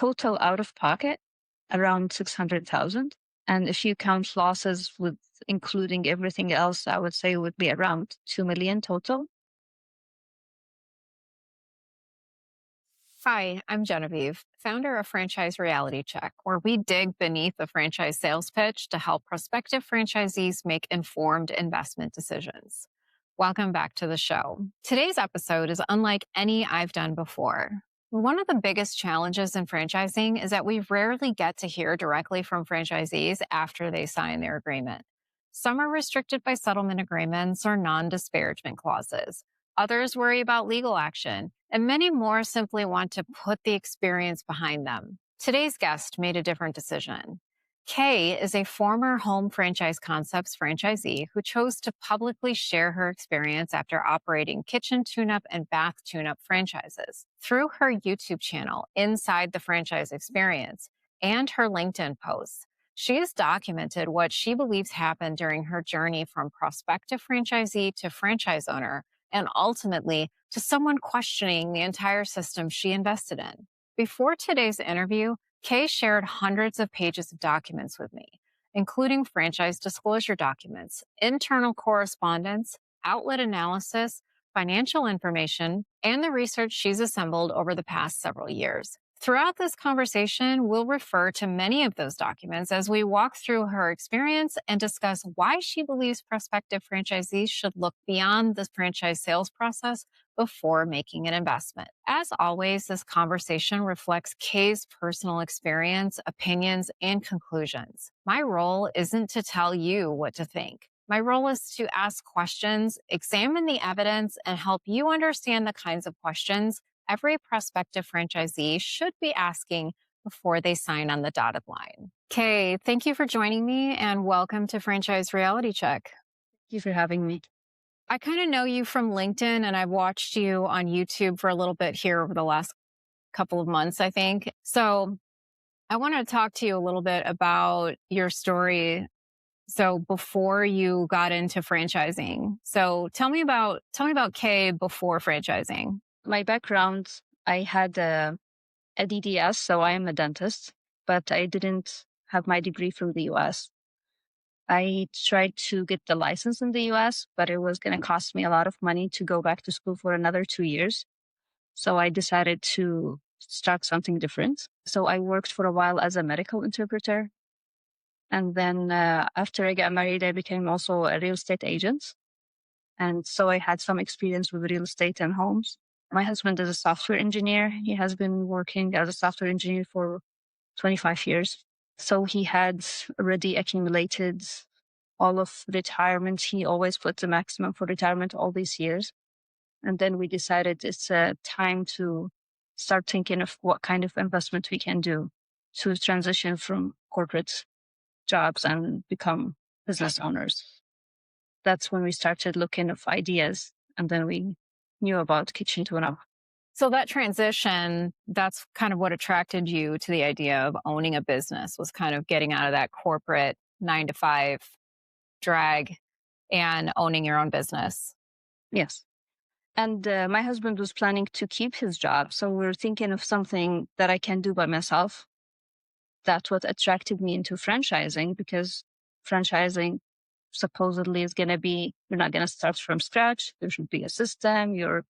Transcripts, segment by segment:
total out of pocket, around 600,000. And if you count losses with including everything else, I would say it would be around 2 million total. Hi, I'm Genevieve, founder of Franchise Reality Check, where we dig beneath the franchise sales pitch to help prospective franchisees make informed investment decisions. Welcome back to the show. Today's episode is unlike any I've done before. One of the biggest challenges in franchising is that we rarely get to hear directly from franchisees after they sign their agreement. Some are restricted by settlement agreements or non-disparagement clauses. Others worry about legal action, and many more simply want to put the experience behind them. Today's guest made a different decision. Kay is a former Home Franchise Concepts franchisee who chose to publicly share her experience after operating kitchen tune-up and bath tune-up franchises. Through her YouTube channel, Inside the Franchise Experience, and her LinkedIn posts, she has documented what she believes happened during her journey from prospective franchisee to franchise owner, and ultimately to someone questioning the entire system she invested in. Before today's interview, Kay shared hundreds of pages of documents with me, including franchise disclosure documents, internal correspondence, outlet analysis, financial information, and the research she's assembled over the past several years. Throughout this conversation, we'll refer to many of those documents as we walk through her experience and discuss why she believes prospective franchisees should look beyond the franchise sales process before making an investment. As always, this conversation reflects Kay's personal experience, opinions, and conclusions. My role isn't to tell you what to think. My role is to ask questions, examine the evidence, and help you understand the kinds of questions every prospective franchisee should be asking before they sign on the dotted line. Kay, thank you for joining me and welcome to Franchise Reality Check. Thank you for having me. I kind of know you from LinkedIn and I've watched you on YouTube for a little bit here over the last couple of months, I think. So I want to talk to you a little bit about your story. So before you got into franchising, so tell me about Kay before franchising. My background, I had a DDS, so I am a dentist, but I didn't have my degree from the US. I tried to get the license in the US, but it was going to cost me a lot of money to go back to school for another 2 years. So I decided to start something different. So I worked for a while as a medical interpreter. And then after I got married, I became also a real estate agent. And so I had some experience with real estate and homes. My husband is a software engineer. He has been working as a software engineer for 25 years. So he had already accumulated all of retirement. He always put the maximum for retirement all these years. And then we decided it's time to start thinking of what kind of investment we can do to transition from corporate jobs and become business owners. That's when we started looking at ideas, and then we knew about kitchen tune-up. So that transition, that's kind of what attracted you to the idea of owning a business, was kind of getting out of that corporate 9-to-5 drag and owning your own business. Yes. And my husband was planning to keep his job. So we were thinking of something that I can do by myself. That's what attracted me into franchising, because franchising supposedly is going to be, you're not going to start from scratch. There should be a system. You're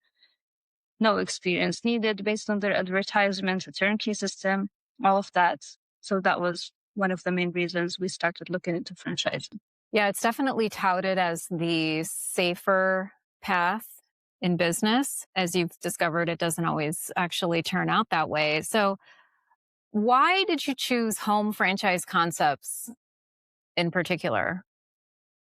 no experience needed based on their advertisement, a turnkey system, all of that. So that was one of the main reasons we started looking into franchising. Yeah, it's definitely touted as the safer path in business. As you've discovered, it doesn't always actually turn out that way. So why did you choose Home Franchise Concepts in particular?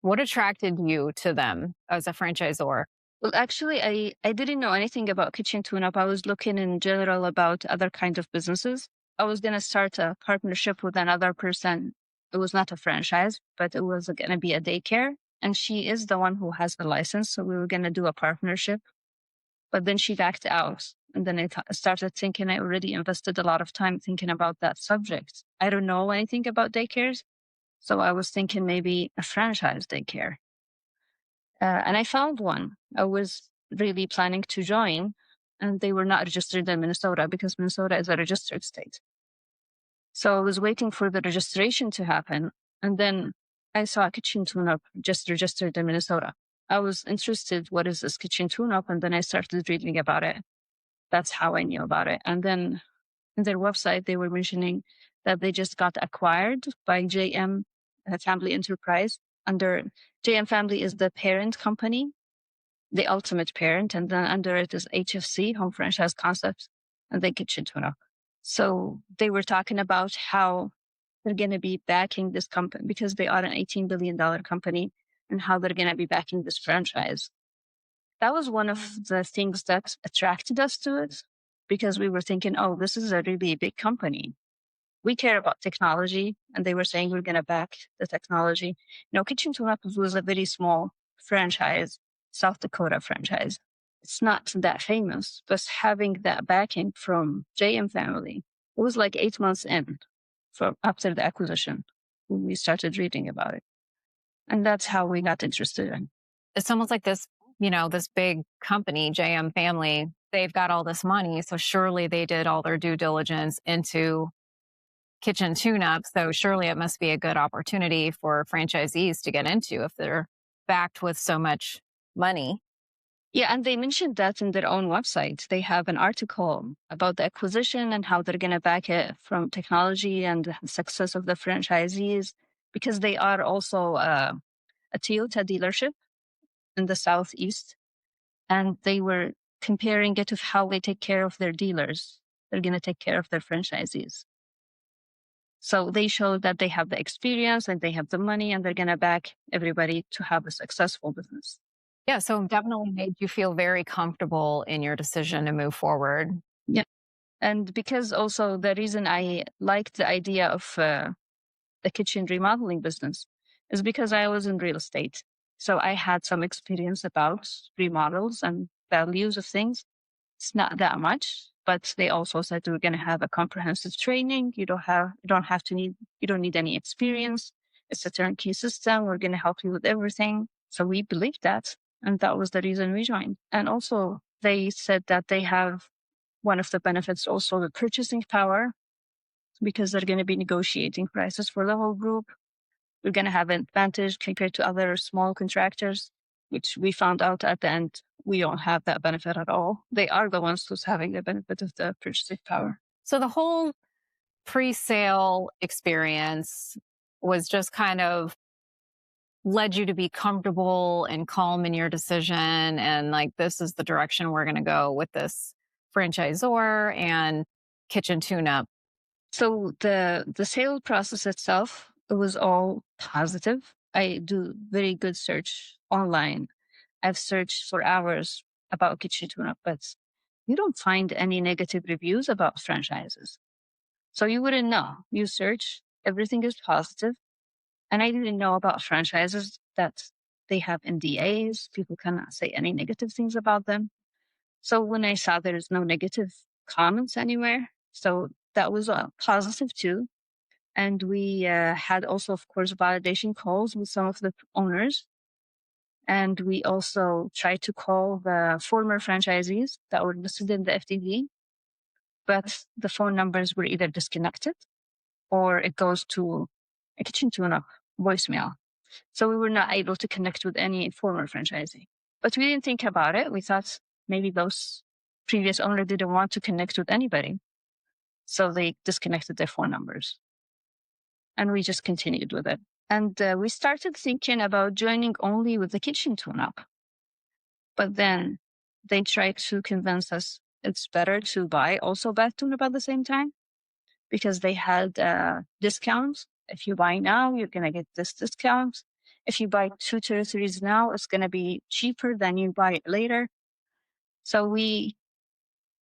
What attracted you to them as a franchisor? Well, actually, I didn't know anything about kitchen tune-up. I was looking in general about other kinds of businesses. I was going to start a partnership with another person. It was not a franchise, but it was going to be a daycare. And she is the one who has the license. So we were going to do a partnership. But then she backed out. And then I started thinking, I already invested a lot of time thinking about that subject. I don't know anything about daycares. So I was thinking maybe a franchise daycare. And I found one. I was really planning to join, and they were not registered in Minnesota because Minnesota is a registered state. So I was waiting for the registration to happen. And then I saw a kitchen tune-up just registered in Minnesota. I was interested, what is this kitchen tune-up? And then I started reading about it. That's how I knew about it. And then in their website, they were mentioning that they just got acquired by JM Family Enterprise. Under JM Family is the parent company, the ultimate parent, and then under it is HFC, Home Franchise Concepts, and then Kitchen Tune-Up. So they were talking about how they're going to be backing this company because they are an $18 billion company, and how they're going to be backing this franchise. That was one of the things that attracted us to it, because we were thinking, oh, this is a really big company. We care about technology, and they were saying we're going to back the technology. Kitchen Tune-Up was a very small franchise, South Dakota franchise. It's not that famous, but having that backing from JM Family, it was like 8 months in from after the acquisition when we started reading about it. And that's how we got interested in. It's almost like this, this big company, JM Family, they've got all this money. So surely they did all their due diligence into kitchen tune-up. So surely it must be a good opportunity for franchisees to get into if they're backed with so much money. Yeah, and they mentioned that in their own website. They have an article about the acquisition and how they're going to back it from technology and the success of the franchisees, because they are also a Toyota dealership in the Southeast. And they were comparing it to how they take care of their dealers. They're going to take care of their franchisees. So they showed that they have the experience and they have the money, and they're going to back everybody to have a successful business. Yeah, so definitely made you feel very comfortable in your decision to move forward. Yeah. And because also the reason I liked the idea of the kitchen remodeling business is because I was in real estate. So I had some experience about remodels and values of things. It's not that much, but they also said we're going to have a comprehensive training. You don't need any experience. It's a turnkey system. We're going to help you with everything. So we believed that. And that was the reason we joined. And also they said that they have one of the benefits, also the purchasing power, because they're going to be negotiating prices for the whole group. We're going to have an advantage compared to other small contractors, which we found out at the end, we don't have that benefit at all. They are the ones who's having the benefit of the purchasing power. So the whole pre-sale experience was just kind of led you to be comfortable and calm in your decision, and like, this is the direction we're going to go with this franchisor and kitchen tune-up. So the sale process itself, it was all positive. I do very good search online. I've searched for hours about kitchen tune-up, but you don't find any negative reviews about franchises. So you wouldn't know. You search, everything is positive. And I didn't know about franchises that they have NDAs. People cannot say any negative things about them. So when I saw there's no negative comments anywhere, so that was positive too. And we had also, of course, validation calls with some of the owners. And we also tried to call the former franchisees that were listed in the FDD, but the phone numbers were either disconnected or it goes to a kitchen tune-up voicemail. So we were not able to connect with any former franchisee. But we didn't think about it. We thought maybe those previous owners didn't want to connect with anybody. So they disconnected their phone numbers. And we just continued with it. And we started thinking about joining only with the kitchen tune-up. But then they tried to convince us it's better to buy also bath tune-up at the same time, because they had discounts. If you buy now, you're going to get this discount. If you buy 2 territories now, it's going to be cheaper than you buy it later. So we,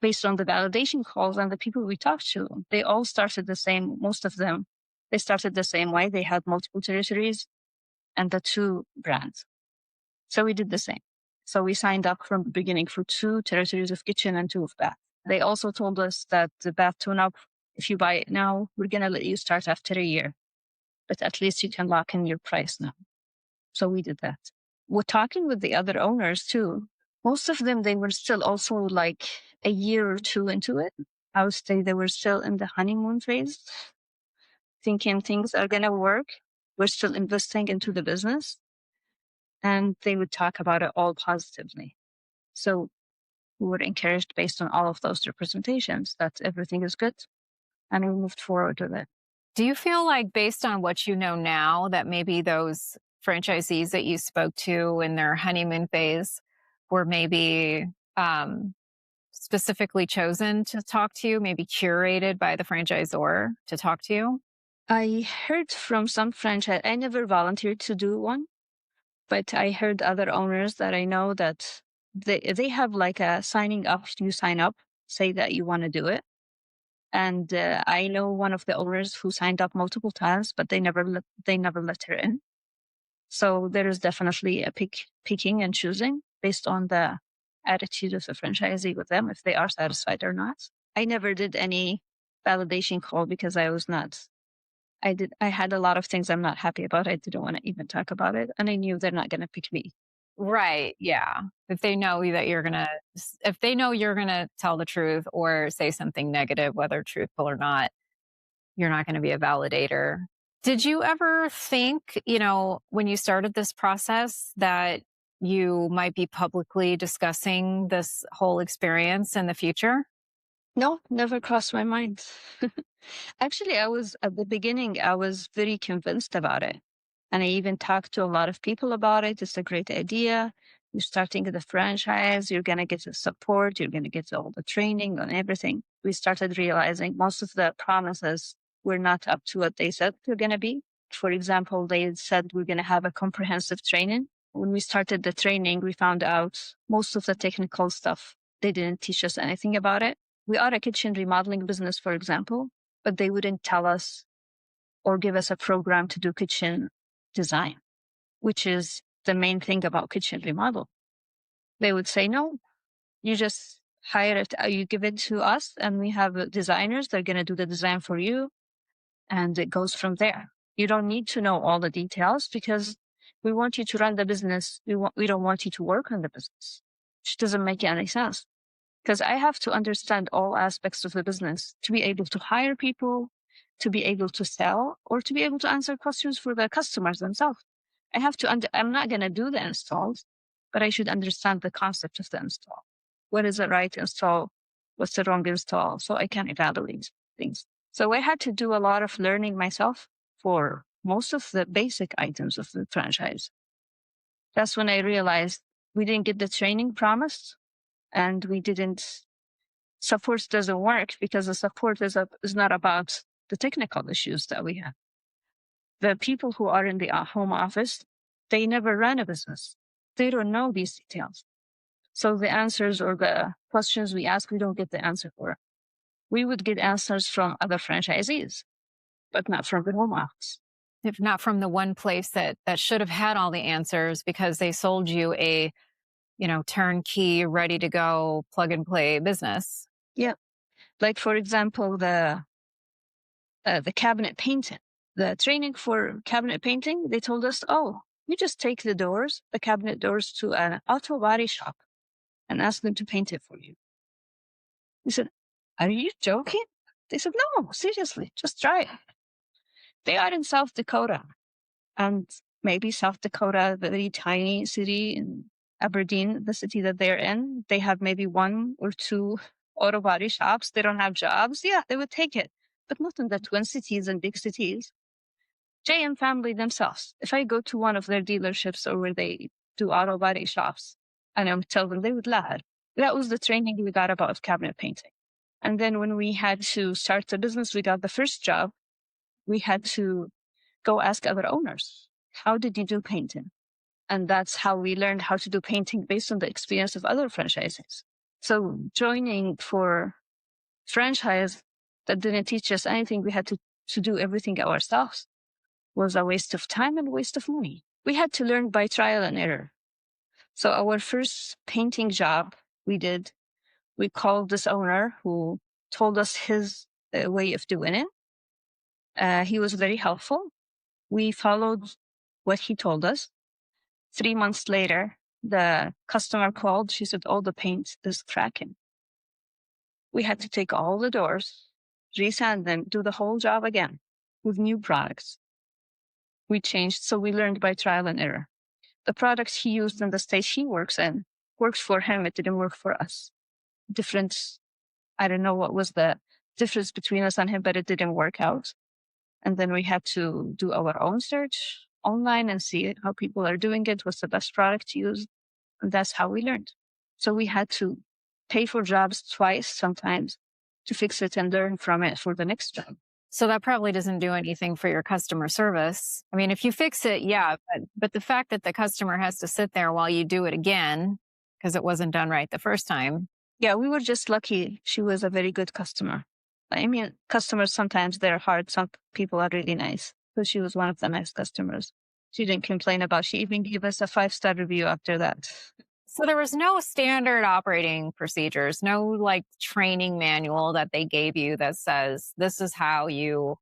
based on the validation calls and the people we talked to, they all started the same, most of them, they started the same way. They had multiple territories and the 2 brands. So we did the same. So we signed up from the beginning for 2 territories of kitchen and 2 of bath. They also told us that the bath tune-up, if you buy it now, we're going to let you start after a year. But at least you can lock in your price now. So we did that. We're talking with the other owners too. Most of them, they were still also like a year or 2 into it. I would say they were still in the honeymoon phase. thinking things are going to work. We're still investing into the business. And they would talk about it all positively. So we were encouraged based on all of those representations that everything is good. And we moved forward with it. Do you feel like, based on what you know now, that maybe those franchisees that you spoke to in their honeymoon phase were maybe specifically chosen to talk to you, maybe curated by the franchisor to talk to you? I heard from some franchise, I never volunteered to do one, but I heard other owners that I know that they have like a signing up, you sign up, say that you want to do it. And I know one of the owners who signed up multiple times, but they never let her in. So there is definitely a picking and choosing based on the attitude of the franchisee with them, if they are satisfied or not. I never did any validation call because I was not. I had a lot of things I'm not happy about. I didn't want to even talk about it. And I knew they're not going to pick me. Right. Yeah. If they know you're going to tell the truth or say something negative, whether truthful or not, you're not going to be a validator. Did you ever think, when you started this process, that you might be publicly discussing this whole experience in the future? No, never crossed my mind. Actually, at the beginning, I was very convinced about it. And I even talked to a lot of people about it. It's a great idea. You're starting the franchise, you're going to get the support, you're going to get all the training and everything. We started realizing most of the promises were not up to what they said they're going to be. For example, they said we're going to have a comprehensive training. When we started the training, we found out most of the technical stuff, they didn't teach us anything about it. We are a kitchen remodeling business, for example, but they wouldn't tell us or give us a program to do kitchen design, which is the main thing about kitchen remodel. They would say, no, you just hire it, you give it to us, and we have designers. They're going to do the design for you. And it goes from there. You don't need to know all the details because we want you to run the business. We don't want you to work on the business, which doesn't make any sense. Because I have to understand all aspects of the business to be able to hire people, to be able to sell, or to be able to answer questions for the customers themselves. I have to, I'm not going to do the installs, but I should understand the concept of the install. What is the right install? What's the wrong install? So I can evaluate things. So I had to do a lot of learning myself for most of the basic items of the franchise. That's when I realized we didn't get the training promised. And support doesn't work because the support is not about the technical issues that we have. The people who are in the home office, they never ran a business. They don't know these details. So the answers or the questions we ask, we don't get the answer for. We would get answers from other franchisees, but not from the home office. If not from the one place that should have had all the answers because they sold you a turnkey, ready to go, plug and play business. Yeah. Like, for example, the cabinet painting, the training for cabinet painting, they told us, oh, you just take the cabinet doors to an auto body shop and ask them to paint it for you. We said, are you joking? They said, no, seriously, just try it. They are in South Dakota, and maybe South Dakota, a very tiny city in Aberdeen, the city that they're in, they have maybe one or two auto body shops. They don't have jobs. Yeah, they would take it, but not in the twin cities and big cities. JM family themselves, if I go to one of their dealerships or where they do auto body shops, and I would tell them, they would laugh. That was the training we got about cabinet painting. And then when we had to start the business, we got the first job, we had to go ask other owners, how did you do painting? And that's how we learned how to do painting based on the experience of other franchises. So joining for franchise that didn't teach us anything, we had to do everything ourselves, was a waste of time and a waste of money. We had to learn by trial and error. So our first painting job we called this owner who told us his way of doing it. He was very helpful. We followed what he told us. 3 months later, the customer called. She said, oh, the paint is cracking. We had to take all the doors, resand them, do the whole job again. with new products. We changed, so we learned by trial and error. The products he used in the state he works in works for him. It didn't work for us. Different, I don't know what was the difference between us and him, but it didn't work out. And then we had to do our own search online and see how people are doing it, what's the best product to use. And that's how we learned. So we had to pay for jobs twice sometimes to fix it and learn from it for the next job. So that probably doesn't do anything for your customer service. I mean, if you fix it, yeah, but the fact that the customer has to sit there while you do it again because it wasn't done right the first time. Yeah, we were just lucky. She was a very good customer. I mean, customers, sometimes they're hard. Some people are really nice. So she was one of the nice customers. She didn't complain about, she even gave us a 5-star review after that. So there was no standard operating procedures, no like training manual that they gave you that says this is how you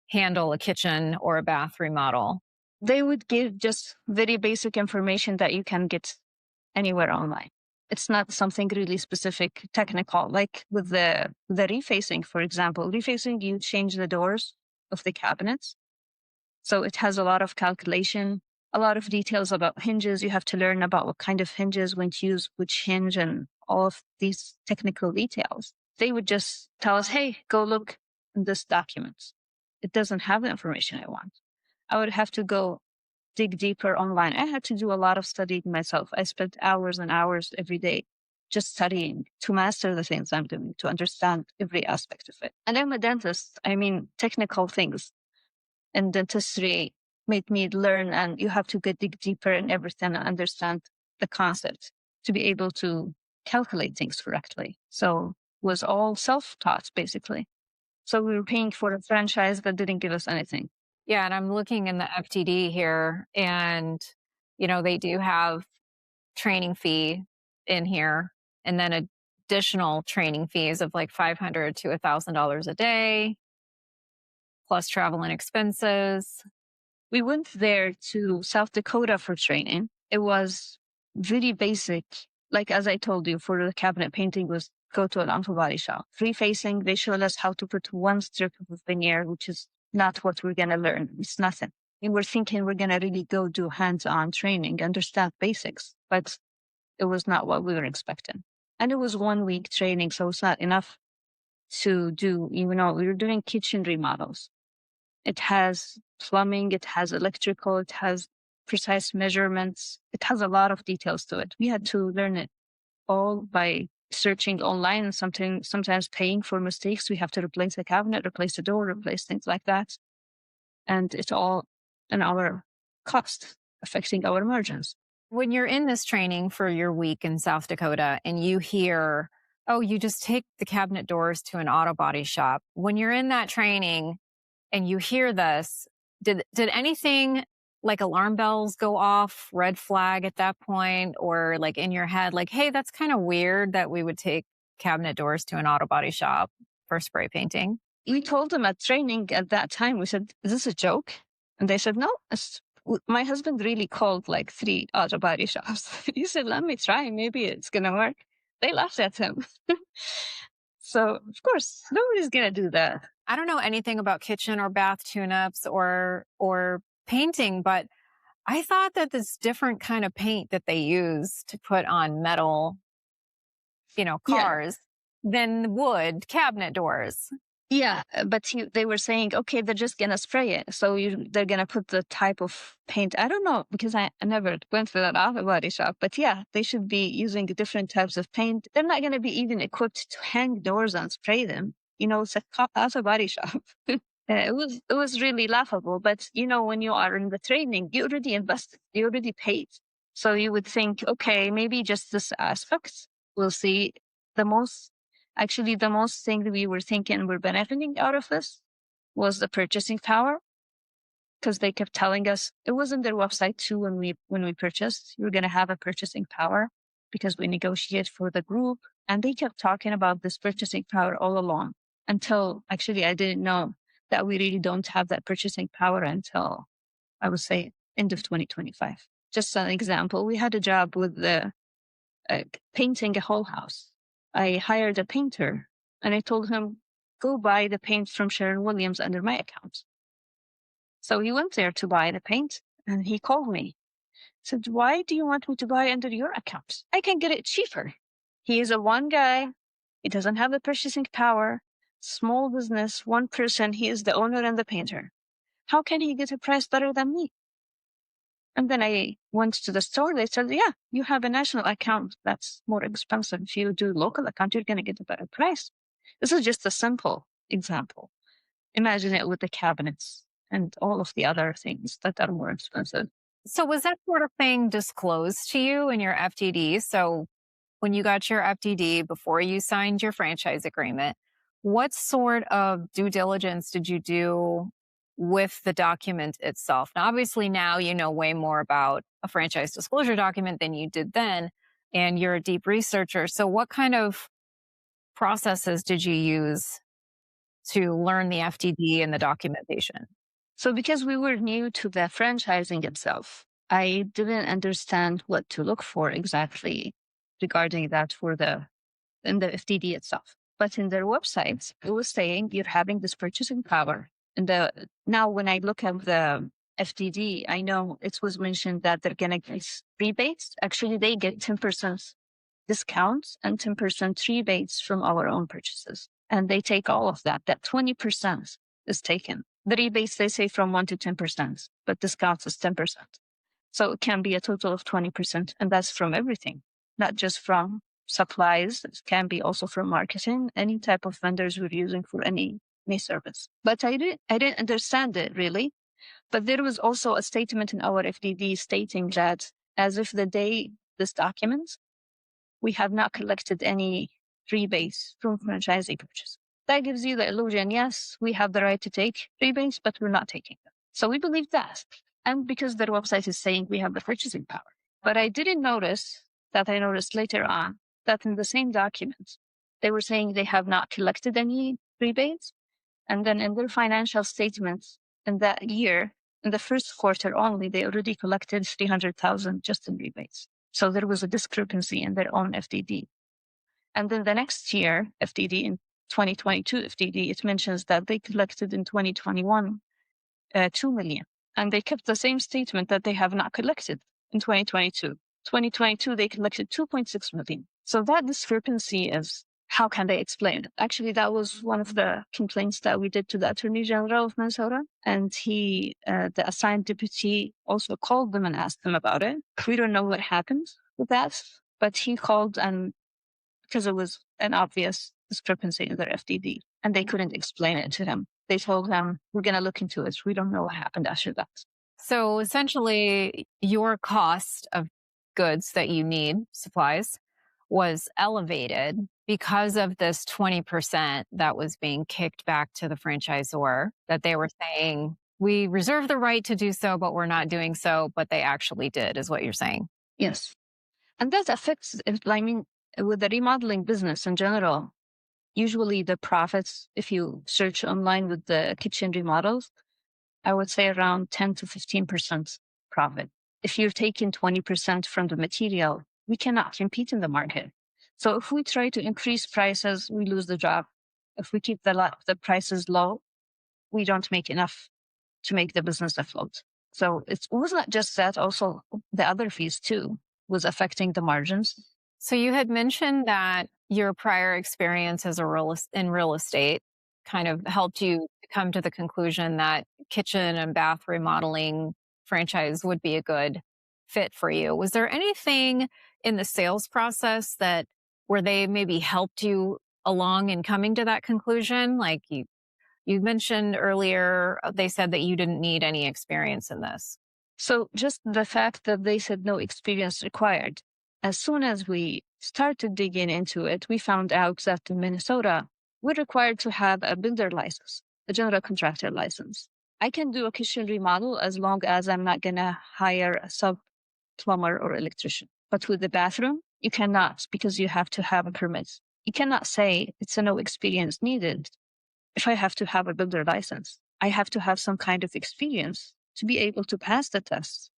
handle a kitchen or a bath remodel. They would give just very basic information that you can get anywhere online. It's not something really specific, technical, like with the refacing, for example. Refacing, you change the doors of the cabinets. So it has a lot of calculation, a lot of details about hinges. You have to learn about what kind of hinges, when to use which hinge, and all of these technical details. They would just tell us, hey, go look in this document. It doesn't have the information I want. I would have to go dig deeper online. I had to do a lot of studying myself. I spent hours and hours every day just studying to master the things I'm doing, to understand every aspect of it. And I'm a dentist. I mean, technical things in dentistry made me learn, and you have to dig deeper in everything and understand the concept to be able to calculate things correctly. So it was all self-taught, basically. So we were paying for a franchise that didn't give us anything. Yeah, and I'm looking in the FTD here, and they do have training fee in here, and then additional training fees of like $500 to $1,000 a day, plus travel and expenses. We went there to South Dakota for training. It was very basic. Like, as I told you, for the cabinet painting was go to an auto body shop. Refacing, they showed us how to put one strip of veneer, which is not what we're going to learn. It's nothing. We were thinking we're going to really go do hands-on training, understand basics, but it was not what we were expecting. And it was 1 week training, so it's not enough to do, we were doing kitchen remodels. It has plumbing, it has electrical, it has precise measurements. It has a lot of details to it. We had to learn it all by searching online, and sometimes paying for mistakes. We have to replace a cabinet, replace a door, replace things like that. And it's all in our cost, affecting our margins. When you're in this training for your week in South Dakota and you hear, oh, you just take the cabinet doors to an auto body shop. When you're in that training and you hear this, did anything like alarm bells go off, red flag at that point, or like in your head, like, hey, that's kind of weird that we would take cabinet doors to an auto body shop for spray painting? We told them at training at that time, we said, is this a joke? And they said, no, my husband really called like 3 auto body shops. He said, let me try, maybe it's going to work. They laughed at him. So, of course, nobody's going to do that. I don't know anything about kitchen or bath tune-ups or painting, but I thought that this different kind of paint that they use to put on metal, cars than wood cabinet doors. Yeah, but they were saying, okay, they're just going to spray it. So they're going to put the type of paint. I don't know, because I never went to that auto body shop. But yeah, they should be using different types of paint. They're not going to be even equipped to hang doors and spray them. It's a auto body shop. It was really laughable. But, when you are in the training, you already invested, you already paid. So you would think, okay, maybe just this aspect. We'll see. The most thing that we were thinking we're benefiting out of this was the purchasing power, because they kept telling us, it was in their website too when we purchased, you're going to have a purchasing power because we negotiate for the group. And they kept talking about this purchasing power all along, until actually I didn't know that we really don't have that purchasing power until, I would say, end of 2025. Just an example, we had a job with the painting a whole house. I hired a painter and I told him, go buy the paint from Sharon Williams under my account. So he went there to buy the paint and he called me. Said, why do you want me to buy under your account? I can get it cheaper. He is a one guy. He doesn't have the purchasing power. Small business, one person. He is the owner and the painter. How can he get a price better than me? And then I went to the store. They said, yeah, you have a national account. That's more expensive. If you do local account, you're going to get a better price. This is just a simple example. Imagine it with the cabinets and all of the other things that are more expensive. So was that sort of thing disclosed to you in your FDD? So when you got your FDD before you signed your franchise agreement, what sort of due diligence did you do with the document itself? Now, obviously now you know way more about a franchise disclosure document than you did then, and you're a deep researcher. So what kind of processes did you use to learn the FDD and the documentation? So because we were new to the franchising itself, I didn't understand what to look for exactly regarding that in the FTD itself. But in their website, it was saying you're having this purchasing power. And now when I look at the FTD, I know it was mentioned that they're going to get rebates. Actually, they get 10% discounts and 10% rebates from our own purchases. And they take all of that. That 20% is taken. The rebates, they say from 1 to 10%, but discounts is 10%. So it can be a total of 20%. And that's from everything, not just from supplies. It can be also from marketing, any type of vendors we're using for any service. But I didn't understand it really. But there was also a statement in our FDD stating that as if the day this document, we have not collected any rebates from franchisee purchase. That gives you the illusion, yes, we have the right to take rebates, but we're not taking them. So we believe that. And because their website is saying we have the purchasing power. But I didn't notice that I noticed later on that in the same document, they were saying they have not collected any rebates. And then in their financial statements in that year, in the first quarter only, they already collected 300,000 just in rebates. So there was a discrepancy in their own FDD. And then the next year, FDD in 2022 FDD, it mentions that they collected in 2021 2 million. And they kept the same statement that they have not collected in 2022. 2022, they collected 2.6 million. So that discrepancy is, how can they explain it? Actually, that was one of the complaints that we did to the Attorney General of Minnesota. And he, the assigned deputy, also called them and asked them about it. We don't know what happened with that, but he called and because it was an obvious discrepancy in their FDD and they couldn't explain it to him. They told him, we're going to look into it. We don't know what happened after that. So essentially, your cost of goods that you need, supplies, was elevated because of this 20% that was being kicked back to the franchisor, that they were saying, we reserve the right to do so, but we're not doing so, but they actually did, is what you're saying. Yes. And that affects, I mean, with the remodeling business in general, usually the profits, if you search online with the kitchen remodels, I would say around 10 to 15% profit. If you're taking 20% from the material, we cannot compete in the market. So if we try to increase prices, we lose the job. If we keep the prices low, we don't make enough to make the business afloat. So it was not just that, also the other fees too was affecting the margins. So you had mentioned that your prior experience as in real estate kind of helped you come to the conclusion that kitchen and bath remodeling franchise would be a good fit for you. Was there anything in the sales process where they maybe helped you along in coming to that conclusion? Like you mentioned earlier, they said that you didn't need any experience in this. So just the fact that they said no experience required. As soon as we started digging into it, we found out that in Minnesota, we're required to have a builder license, a general contractor license. I can do a kitchen remodel as long as I'm not going to hire a sub plumber or electrician. But with the bathroom, you cannot because you have to have a permit. You cannot say it's a no experience needed. If I have to have a builder license, I have to have some kind of experience to be able to pass the test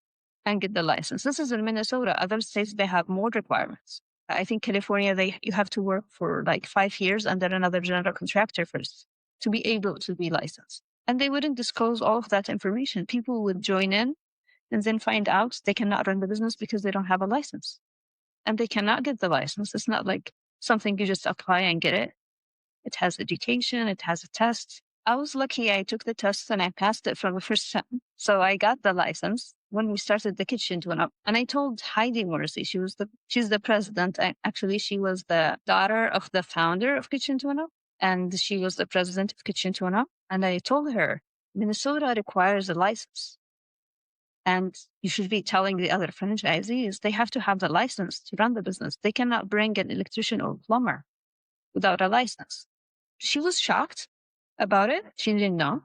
and get the license. This is in Minnesota. Other states, they have more requirements. I think California, you have to work for like 5 years under another general contractor first to be able to be licensed. And they wouldn't disclose all of that information. People would join in and then find out they cannot run the business because they don't have a license. And they cannot get the license. It's not like something you just apply and get it. It has education, it has a test. I was lucky I took the test and I passed it from the first time. So I got the license when we started the kitchen tune up. And I told Heidi Morrissey, she's the president. Actually, she was the daughter of the founder of Kitchen Tune Up, and she was the president of Kitchen Tune Up. And I told her, Minnesota requires a license. And you should be telling the other franchisees they have to have the license to run the business. They cannot bring an electrician or plumber without a license. She was shocked about it. She didn't know,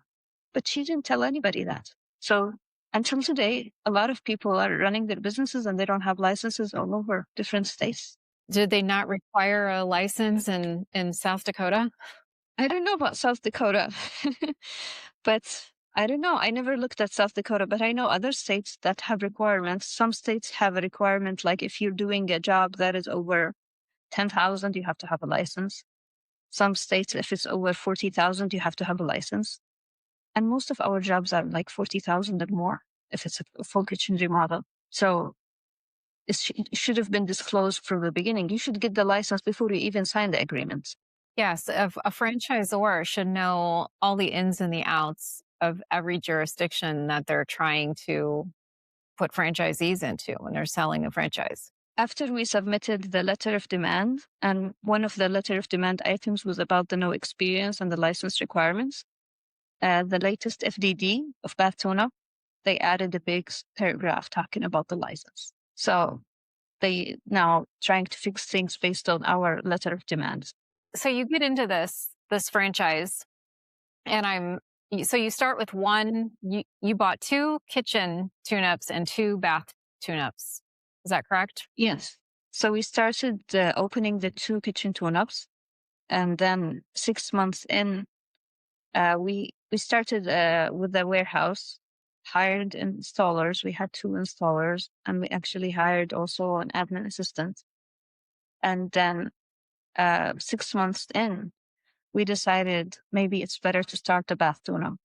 but she didn't tell anybody that. So until today, a lot of people are running their businesses and they don't have licenses all over different states. Did they not require a license in South Dakota? I don't know about South Dakota, but I don't know. I never looked at South Dakota, but I know other states that have requirements. Some states have a requirement, like if you're doing a job that is over 10,000, you have to have a license. Some states, if it's over 40,000, you have to have a license. And most of our jobs are like 40,000 and more if it's a full kitchen remodel. So it should have been disclosed from the beginning. You should get the license before you even sign the agreement. Yes, a franchisor should know all the ins and the outs of every jurisdiction that they're trying to put franchisees into when they're selling a franchise. After we submitted the letter of demand, and one of the letter of demand items was about the no experience and the license requirements, the latest FDD of Bath Tuna, they added a big paragraph talking about the license. So they now trying to fix things based on our letter of demand. So you get into this franchise, and so you start with one. You bought 2 kitchen tune-ups and 2 bath tune-ups. Is that correct? Yes. So we started opening the 2 kitchen tune-ups, and then 6 months in, we started with the warehouse, hired installers. We had 2 installers, and we actually hired also an admin assistant. And then 6 months in, we decided maybe it's better to start the bath tuna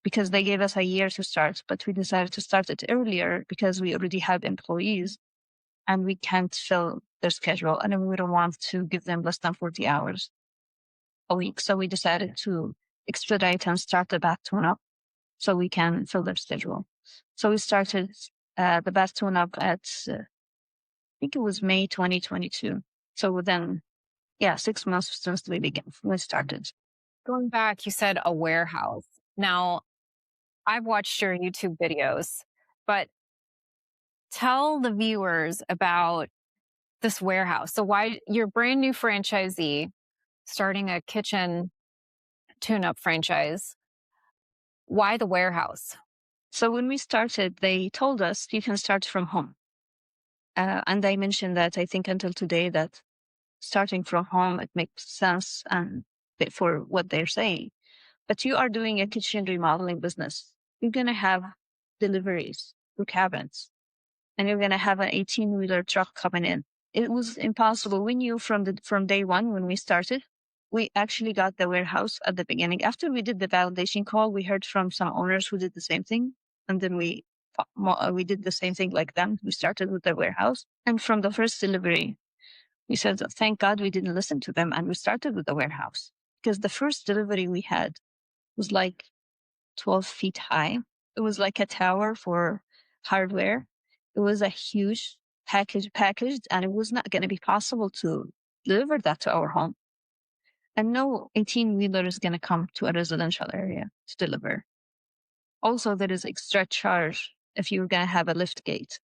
because they gave us a year to start, but we decided to start it earlier because we already have employees and we can't fill their schedule and we don't want to give them less than 40 hours a week. So we decided to expedite and start the bath tune-up so we can fill their schedule. So we started the bath tune-up at, I think it was May 2022. So within 6 months since we started. Going back, you said a warehouse. Now, I've watched your YouTube videos, but tell the viewers about this warehouse. So why you're a brand new franchisee starting a kitchen tune-up franchise. Why the warehouse? So when we started, they told us you can start from home. And I mentioned that I think until today that starting from home, it makes sense and for what they're saying. But you are doing a kitchen remodeling business. You're going to have deliveries through cabinets, and you're going to have an 18-wheeler truck coming in. It was impossible. We knew from day one when we started. We actually got the warehouse at the beginning. After we did the validation call, we heard from some owners who did the same thing, and then we did the same thing like them. We started with the warehouse, and from the first delivery, we said, thank God we didn't listen to them, and we started with the warehouse because the first delivery we had was like 12 feet high. It was like a tower for hardware. It was a huge packaged, and it was not going to be possible to deliver that to our home. And no 18-wheeler is going to come to a residential area to deliver. Also, there is extra charge if you're going to have a lift gate.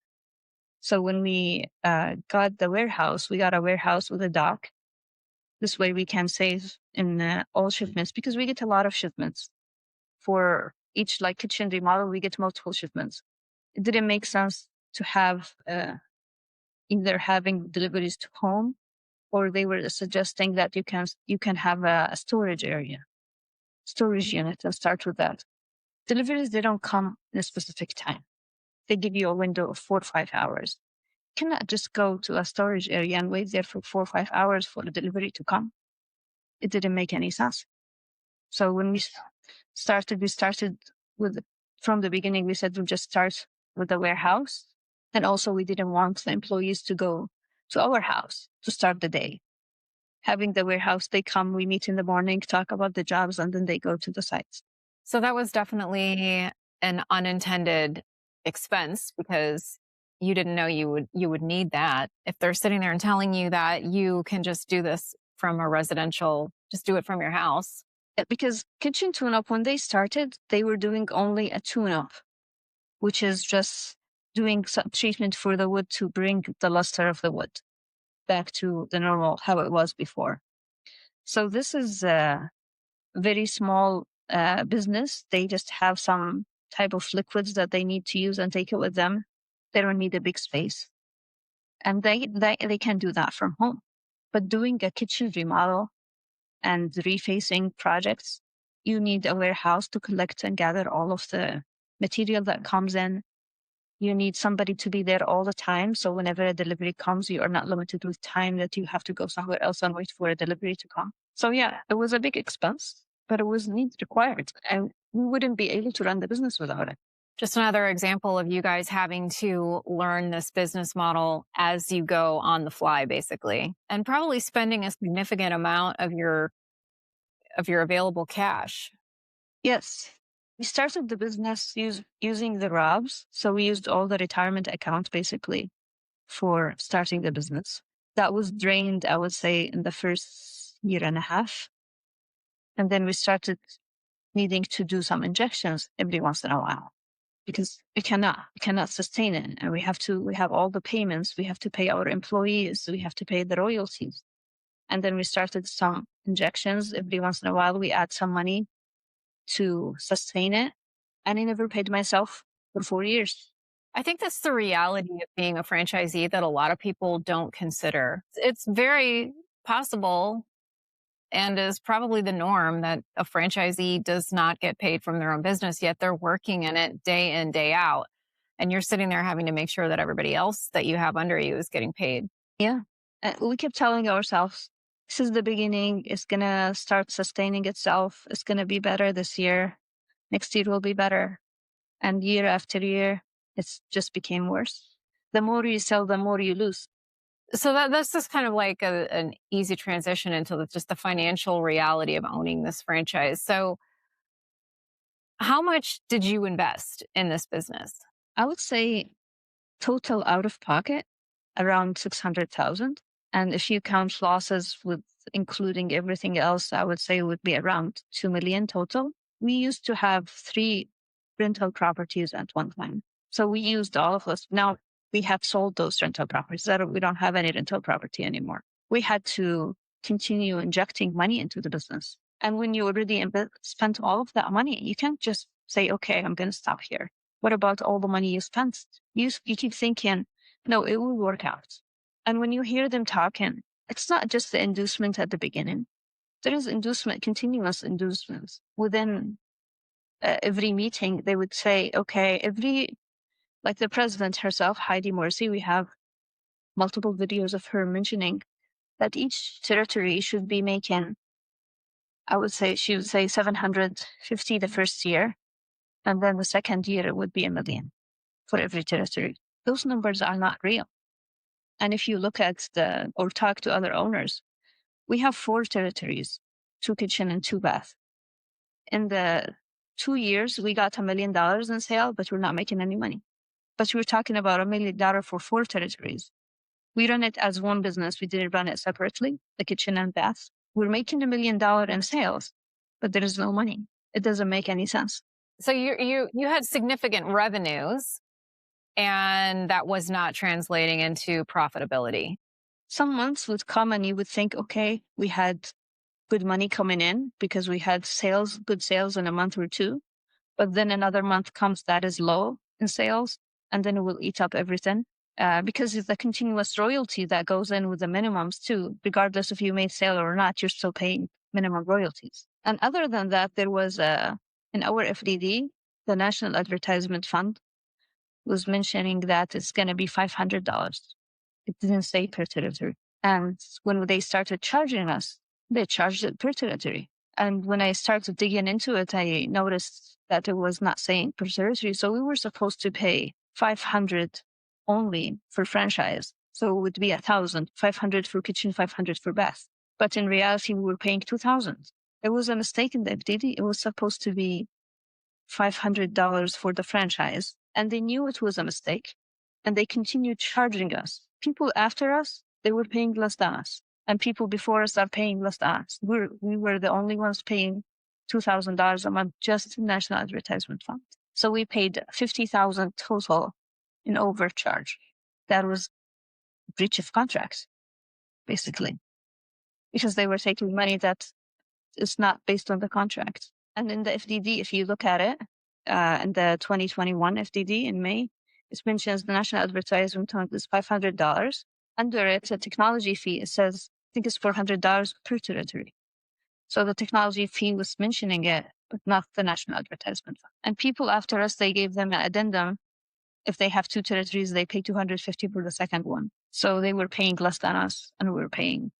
So when we got the warehouse, we got a warehouse with a dock. This way we can save in all shipments because we get a lot of shipments. For each like kitchen remodel, we get multiple shipments. It didn't make sense to have either having deliveries to home, or they were suggesting that you can have a storage unit, and start with that. Deliveries, they don't come in a specific time. They give you a window of 4 or 5 hours. You cannot just go to a storage area and wait there for 4 or 5 hours for the delivery to come. It didn't make any sense. So when We started with, from the beginning, we said we'll just start with the warehouse. And also we didn't want the employees to go to our house to start the day. Having the warehouse, they come, we meet in the morning, talk about the jobs, and then they go to the sites. So that was definitely an unintended expense because you didn't know you would need that. If they're sitting there and telling you that you can just do this from a residential, just do it from your house. Because kitchen tune-up, when they started, they were doing only a tune-up, which is just doing some treatment for the wood to bring the luster of the wood back to the normal, how it was before. So this is a very small business. They just have some type of liquids that they need to use and take it with them. They don't need a big space. And they can do that from home. But doing a kitchen remodel and refacing projects, you need a warehouse to collect and gather all of the material that comes in. You need somebody to be there all the time. So whenever a delivery comes, you are not limited with time that you have to go somewhere else and wait for a delivery to come. So yeah, it was a big expense, but it was needs required. And we wouldn't be able to run the business without it. Just another example of you guys having to learn this business model as you go on the fly, basically, and probably spending a significant amount of your available cash. Yes. We started the business using the ROBs. So we used all the retirement accounts basically for starting the business. That was drained, I would say, in the first year and a half. And then we started needing to do some injections every once in a while because we cannot sustain it. And we have all the payments. We have to pay our employees. We have to pay the royalties. And then we started some injections every once in a while. We add some money to sustain it. And I never paid myself for 4 years. I think that's the reality of being a franchisee that a lot of people don't consider. It's very possible and is probably the norm that a franchisee does not get paid from their own business, yet they're working in it day in, day out. And you're sitting there having to make sure that everybody else that you have under you is getting paid. Yeah. We kept telling ourselves, this is the beginning. It's going to start sustaining itself. It's going to be better this year. Next year will be better. And year after year, it's just became worse. The more you sell, the more you lose. So that's just kind of like an easy transition into just the financial reality of owning this franchise. So how much did you invest in this business? I would say total out of pocket around 600,000. And if you count losses with including everything else, I would say it would be around 2 million total. We used to have 3 rental properties at one time. So we used all of those. Now we have sold those rental properties. We don't have any rental property anymore. We had to continue injecting money into the business. And when you already spent all of that money, you can't just say, okay, I'm going to stop here. What about all the money you spent? You keep thinking, no, it will work out. And when you hear them talking, it's not just the inducement at the beginning. There is continuous inducements. Within every meeting, they would say, okay, like the president herself, Heidi Morsi, we have multiple videos of her mentioning that each territory should be making, she would say 750 the first year. And then the second year, it would be $1 million for every territory. Those numbers are not real. And if you look at or talk to other owners, we have 4 territories, 2 kitchen and 2 bath. In the 2 years, we got $1 million in sale, but we're not making any money. But we're talking about $1 million for 4 territories. We run it as one business. We didn't run it separately, the kitchen and bath. We're making $1 million in sales, but there is no money. It doesn't make any sense. So you had significant revenues, and that was not translating into profitability. Some months would come and you would think, okay, we had good money coming in because we had good sales in a month or 2. But then another month comes that is low in sales, and then it will eat up everything. Because it's the continuous royalty that goes in with the minimums too. Regardless if you made sale or not, you're still paying minimum royalties. And other than that, there was in our FDD, the National Advertisement Fund was mentioning that it's going to be $500. It didn't say per territory. And when they started charging us, they charged it per territory. And when I started digging into it, I noticed that it was not saying per territory. So we were supposed to pay 500 only for franchise. So it would be 1,000, 500 for kitchen, 500 for bath. But in reality, we were paying 2,000. It was a mistake in the FDD. It was supposed to be $500 for the franchise. And they knew it was a mistake. And they continued charging us. People after us, they were paying less than us. And people before us are paying less than us. We were the only ones paying $2,000 a month just in National Advertisement Fund. So we paid $50,000 total in overcharge. That was breach of contract, basically, because they were taking money that is not based on the contract. And in the FDD, if you look at it, in the 2021 FDD in May, it mentions the National Advertisement Fund is $500. Under it, a technology fee, it says, I think it's $400 per territory. So the technology fee was mentioning it, but not the National Advertisement Fund. And people after us, they gave them an addendum. If they have 2 territories, they pay $250 for the second one. So they were paying less than us, and we were paying.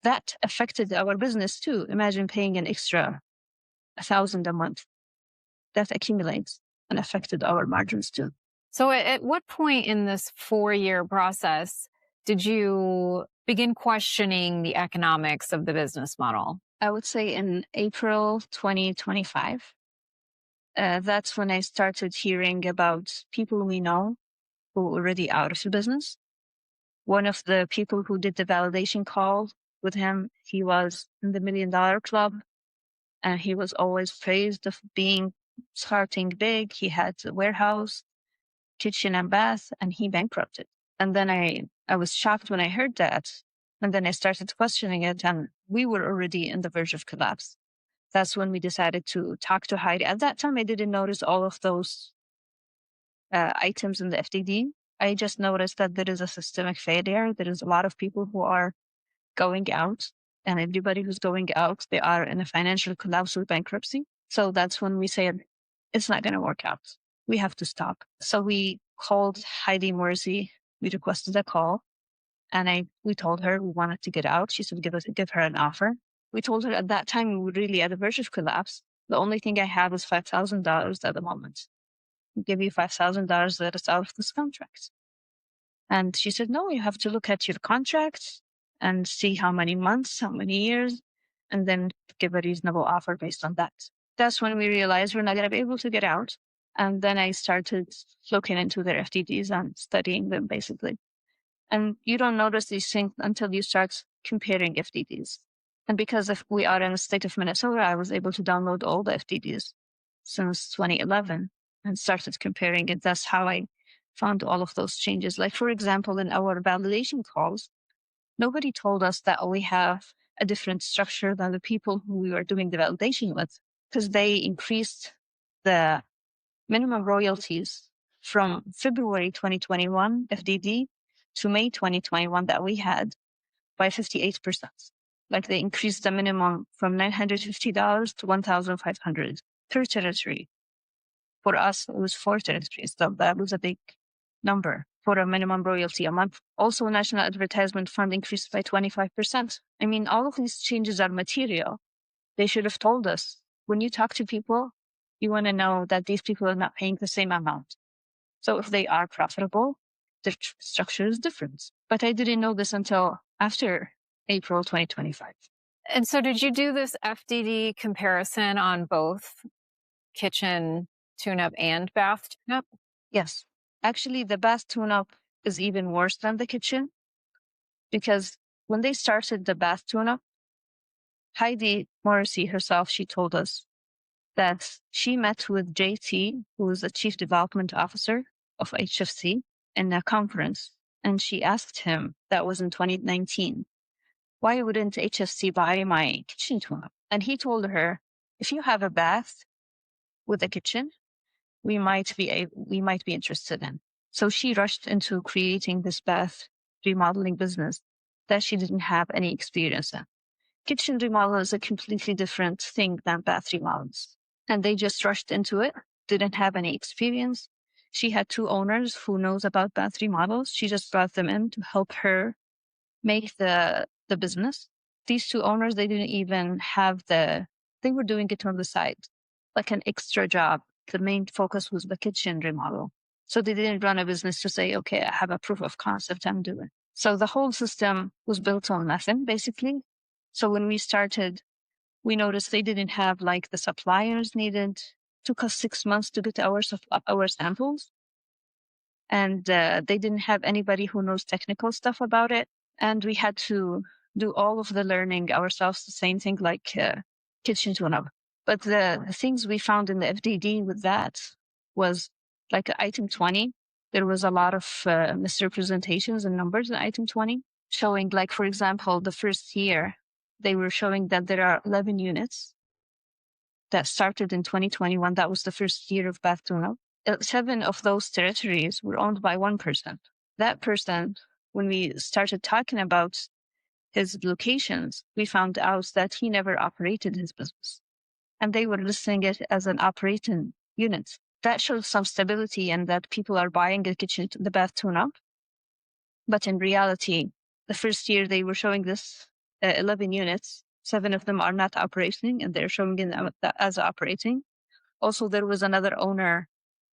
That affected our business too. Imagine paying an extra 1,000 a month. That accumulates and affected our margins too. So at what point in this 4-year process did you begin questioning the economics of the business model? I would say in April 2025. That's when I started hearing about people we know who were already out of the business. One of the people who did the validation call with him, he was in the $1 Million Club, and he was always praised of being starting big. He had a warehouse, kitchen and bath, and he bankrupted. And then I was shocked when I heard that. And then I started questioning it, and we were already in the verge of collapse. That's when we decided to talk to Heidi. At that time, I didn't notice all of those items in the FDD. I just noticed that there is a systemic failure. There is a lot of people who are going out, and everybody who's going out, they are in a financial collapse or bankruptcy. So that's when we said, it's not going to work out. We have to stop. So we called Heidi Morrissey. We requested a call, and we told her we wanted to get out. She said, give her an offer. We told her at that time we were really at the verge of collapse. The only thing I have is $5,000 at the moment. I'll give you $5,000 that is out of this contract. And she said, no, you have to look at your contract and see how many months, how many years, and then give a reasonable offer based on that. That's when we realized we're not going to be able to get out. And then I started looking into their FDDs and studying them, basically. And you don't notice these things until you start comparing FDDs. And because if we are in the state of Minnesota, I was able to download all the FDDs since 2011 and started comparing it. That's how I found all of those changes. Like, for example, in our validation calls, nobody told us that we have a different structure than the people who we were doing the validation with, because they increased the minimum royalties from February 2021 FDD to May 2021 that we had by 58%. Like, they increased the minimum from $950 to $1,500 per territory. For us, it was 4 territories. So that was a big number for a minimum royalty a month. Also, National Advertisement Fund increased by 25%. I mean, all of these changes are material. They should have told us. When you talk to people, you want to know that these people are not paying the same amount. So if they are profitable, the structure is different. But I didn't know this until after April 2025. And so did you do this FDD comparison on both kitchen tune-up and bath tune-up? Yes. Actually, the bath tune-up is even worse than the kitchen, because when they started the bath tune-up, Heidi Morrissey herself, she told us that she met with JT, who is the Chief Development Officer of HFC, in a conference. And she asked him, that was in 2019, why wouldn't HFC buy my kitchen tune-up? And he told her, if you have a bath with a kitchen, we might be interested in. So she rushed into creating this bath remodeling business that she didn't have any experience in. Kitchen remodel is a completely different thing than bath remodels. And they just rushed into it, didn't have any experience. She had 2 owners who knows about bath remodels. She just brought them in to help her make the business. These 2 owners, they didn't even have the They were doing it on the side, like an extra job. The main focus was the kitchen remodel. So they didn't run a business to say, okay, I have a proof of concept I'm doing. So the whole system was built on nothing, basically. So when we started, we noticed they didn't have like the suppliers needed. Took us 6 months to get our samples. And they didn't have anybody who knows technical stuff about it. And we had to do all of the learning ourselves, the same thing like kitchen tune-up. But the things we found in the FDD with that was like item 20. There was a lot of misrepresentations and numbers in item 20, showing like, for example, the first year, they were showing that there are 11 units that started in 2021. That was the first year of bath tune-up. 7 of those territories were owned by one person. That person, when we started talking about his locations, we found out that he never operated his business. And they were listing it as an operating unit. That shows some stability and that people are buying a kitchen, the bath tune-up. But in reality, the first year they were showing this 11 units, 7 of them are not operating and they're showing it as operating. Also, there was another owner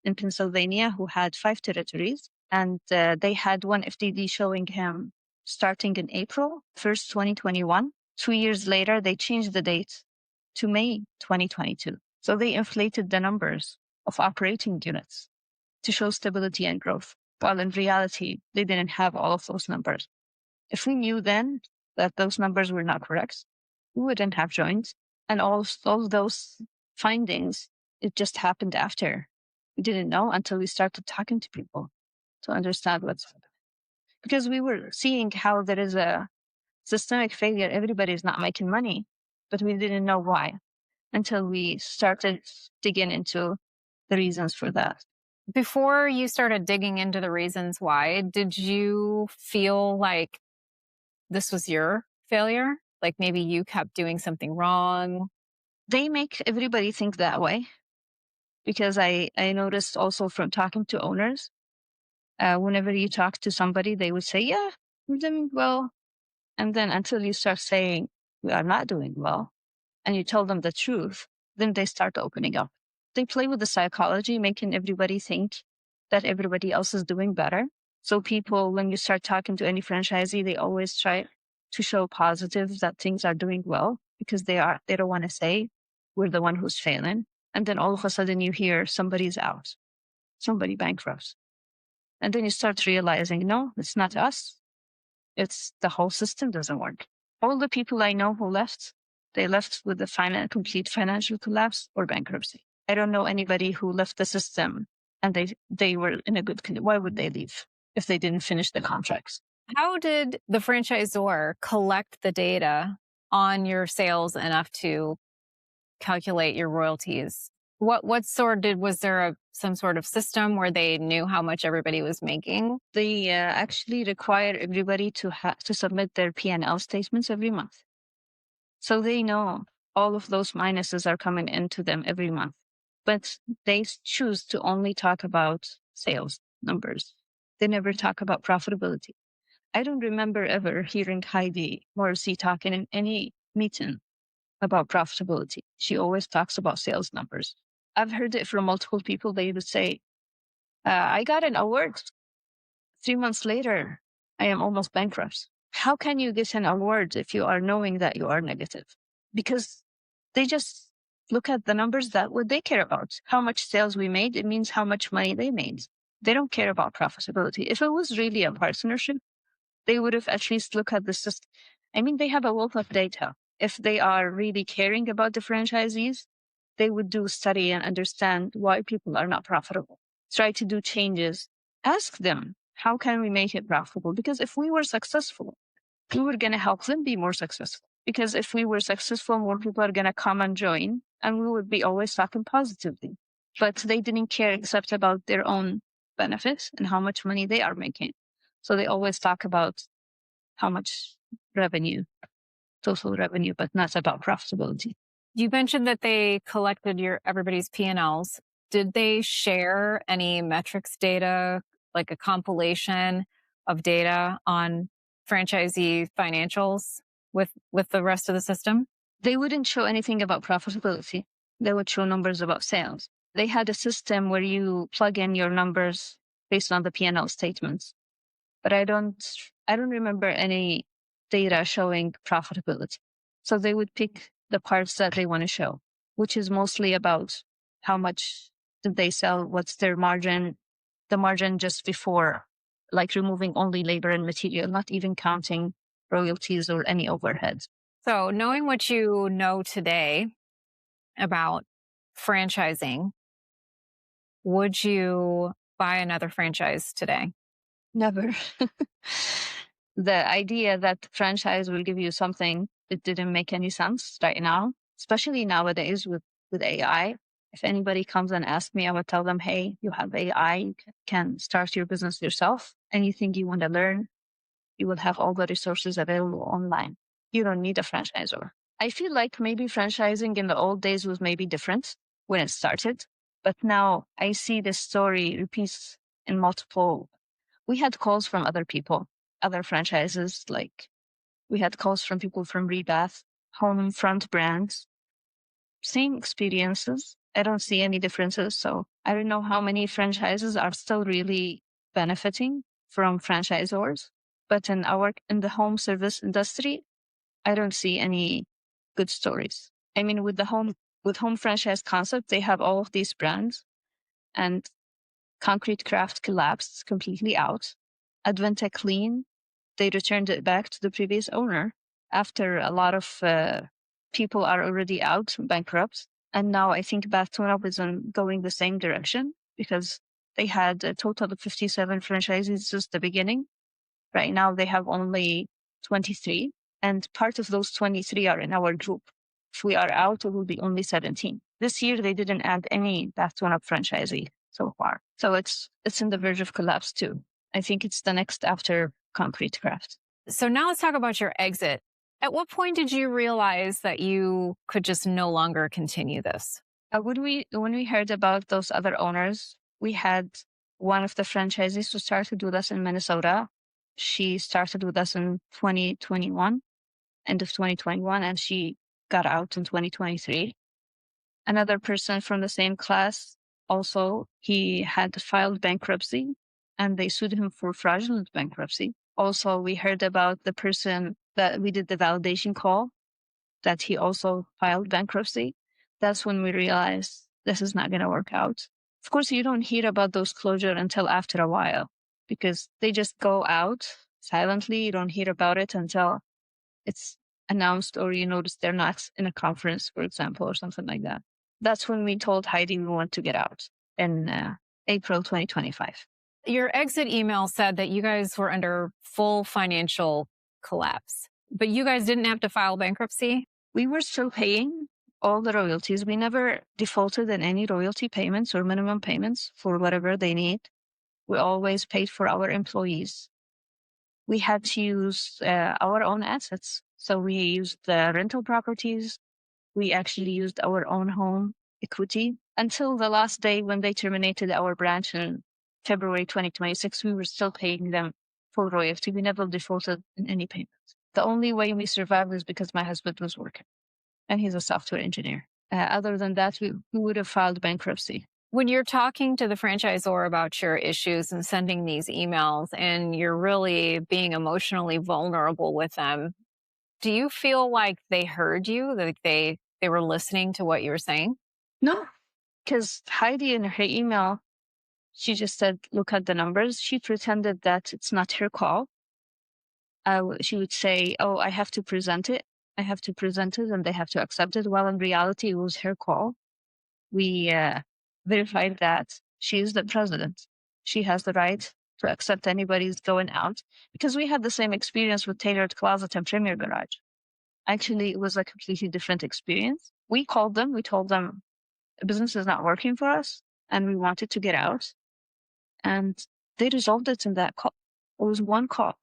in Pennsylvania who had 5 territories, and they had one FDD showing him starting in April 1st, 2021. 2 years later, they changed the date to May 2022. So they inflated the numbers of operating units to show stability and growth, while in reality, they didn't have all of those numbers. If we knew then that those numbers were not correct, we wouldn't have joined. And all those findings, it just happened after. We didn't know until we started talking to people to understand what's happening. Because we were seeing how there is a systemic failure. Everybody's not making money, but we didn't know why until we started digging into the reasons for that. Before you started digging into the reasons why, did you feel like this was your failure? Like maybe you kept doing something wrong? They make everybody think that way, because I noticed also from talking to owners, whenever you talk to somebody, they would say, yeah, we're doing well. And then until you start saying, we are not doing well, and you tell them the truth, then they start opening up. They play with the psychology, making everybody think that everybody else is doing better. So people, when you start talking to any franchisee, they always try to show positive that things are doing well, because they don't want to say we're the one who's failing. And then all of a sudden you hear somebody's out, somebody bankrupts. And then you start realizing, no, it's not us. It's the whole system doesn't work. All the people I know who left, they left with a complete financial collapse or bankruptcy. I don't know anybody who left the system and they were in a good condition. Why would they leave if they didn't finish the contracts? How did the franchisor collect the data on your sales enough to calculate your royalties? Was there some sort of system where they knew how much everybody was making? They actually require everybody to submit their P&L statements every month. So they know all of those minuses are coming into them every month. But they choose to only talk about sales numbers. They never talk about profitability. I don't remember ever hearing Heidi Morrissey talking in any meeting about profitability. She always talks about sales numbers. I've heard it from multiple people. They would say, I got an award. 3 months later, I am almost bankrupt. How can you get an award if you are knowing that you are negative? Because they just look at the numbers, that what they care about. How much sales we made, it means how much money they made. They don't care about profitability. If it was really a partnership, they would have at least looked at the system. I mean, they have a wealth of data. If they are really caring about the franchisees, they would do a study and understand why people are not profitable. Try to do changes. Ask them, how can we make it profitable? Because if we were successful, we were going to help them be more successful. Because if we were successful, more people are going to come and join, and we would be always talking positively. But they didn't care except about their own benefits and how much money they are making. So they always talk about how much revenue, total revenue, but not about profitability. You mentioned that they collected everybody's P&Ls. Did they share any metrics data, like a compilation of data on franchisee financials with the rest of the system? They wouldn't show anything about profitability. They would show numbers about sales. They had a system where you plug in your numbers based on the P&L statements, but I don't remember any data showing profitability. So they would pick the parts that they want to show, which is mostly about how much did they sell, what's their margin, the margin just before, like removing only labor and material, not even counting royalties or any overheads. So, knowing what you know today about franchising, would you buy another franchise today? Never. The idea that the franchise will give you something, it didn't make any sense right now, especially nowadays with AI. If anybody comes and asks me, I would tell them, hey, you have AI, you can start your business yourself. Anything you want to learn, you will have all the resources available online. You don't need a franchisor. I feel like maybe franchising in the old days was maybe different when it started, but now I see this story repeats in multiple. We had calls from other people, other franchises, like we had calls from people from Rebath, home front brands, same experiences. I don't see any differences. So I don't know how many franchises are still really benefiting from franchisors. But in the home service industry, I don't see any good stories. I mean, with home franchise concept, they have all of these brands, and Concrete Craft collapsed completely out. Advantech Clean, they returned it back to the previous owner after a lot of people are already out, bankrupt. And now I think Bath Tune Up is going the same direction because they had a total of 57 franchises since the beginning. Right now they have only 23, and part of those 23 are in our group. If we are out, it will be only 17. This year they didn't add any Bath Tune Up franchisee so far. So it's in the verge of collapse too. I think it's the next after Concrete Craft. So now let's talk about your exit. At what point did you realize that you could just no longer continue this? When we heard about those other owners, we had one of the franchisees who started with us in Minnesota. She started with us in 2021, end of 2021, and she got out in 2023. Another person from the same class, also, he had filed bankruptcy and they sued him for fraudulent bankruptcy. Also, we heard about the person that we did the validation call, that he also filed bankruptcy. That's when we realized this is not going to work out. Of course, you don't hear about those closures until after a while because they just go out silently. You don't hear about it until it's announced or you notice they're not in a conference, for example, or something like that. That's when we told Heidi we want to get out in April 2025. Your exit email said that you guys were under full financial collapse, but you guys didn't have to file bankruptcy? We were still paying all the royalties. We never defaulted in any royalty payments or minimum payments for whatever they need. We always paid for our employees. We had to use our own assets. So we used the rental properties. We actually used our own home equity until the last day when they terminated our branch in February 2026. We were still paying them full royalty. We never defaulted in any payments. The only way we survived was because my husband was working and he's a software engineer. Other than that, we would have filed bankruptcy. When you're talking to the franchisor about your issues and sending these emails and you're really being emotionally vulnerable with them, do you feel like they heard you, that they were listening to what you were saying? No, because Heidi in her email, she just said, look at the numbers. She pretended that it's not her call. She would say, oh, I have to present it. I have to present it and they have to accept it. While in reality, it was her call. We verified that she is the president. She has the right to accept anybody who's going out because we had the same experience with Tailored Closet and Premier Garage. Actually, it was a completely different experience. We called them. We told them the business is not working for us and we wanted to get out. And they resolved it in that call. It was one call.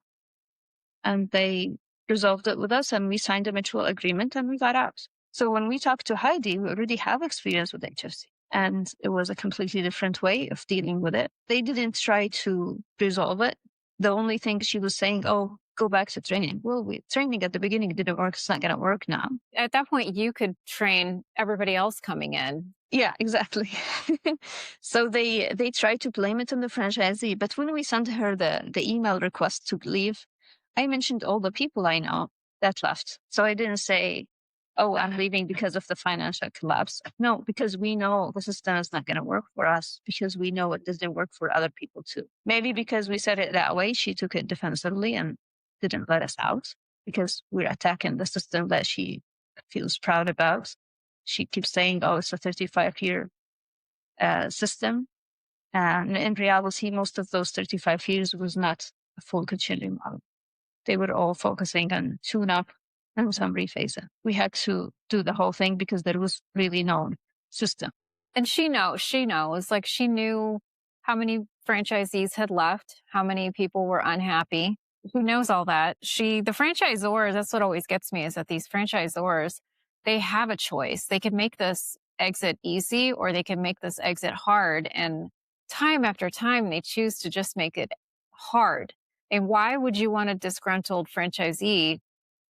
And they resolved it with us and we signed a mutual agreement and we got out. So when we talked to Heidi, we already have experience with HFC. And it was a completely different way of dealing with it. They didn't try to resolve it. The only thing she was saying, oh, go back to training. Well, training at the beginning didn't work. It's not going to work now. At that point, you could train everybody else coming in. Yeah, exactly. So they tried to blame it on the franchisee, but when we sent her the email request to leave, I mentioned all the people I know that left. So I didn't say, "Oh, I'm leaving because of the financial collapse." No, because we know the system is not going to work for us, because we know it doesn't work for other people too. Maybe because we said it that way, she took it defensively and didn't let us out because we're attacking the system that she feels proud about. She keeps saying, "Oh, it's a 35-year system." And in reality, most of those 35 years was not a full continuing model. They were all focusing on tune-up and some rephasing. We had to do the whole thing because there was really no system. And she knows, like she knew how many franchisees had left, how many people were unhappy. She knows all that. The franchisors, that's what always gets me, is that these franchisors, they have a choice. They could make this exit easy or they can make this exit hard. And time after time, they choose to just make it hard. And why would you want a disgruntled franchisee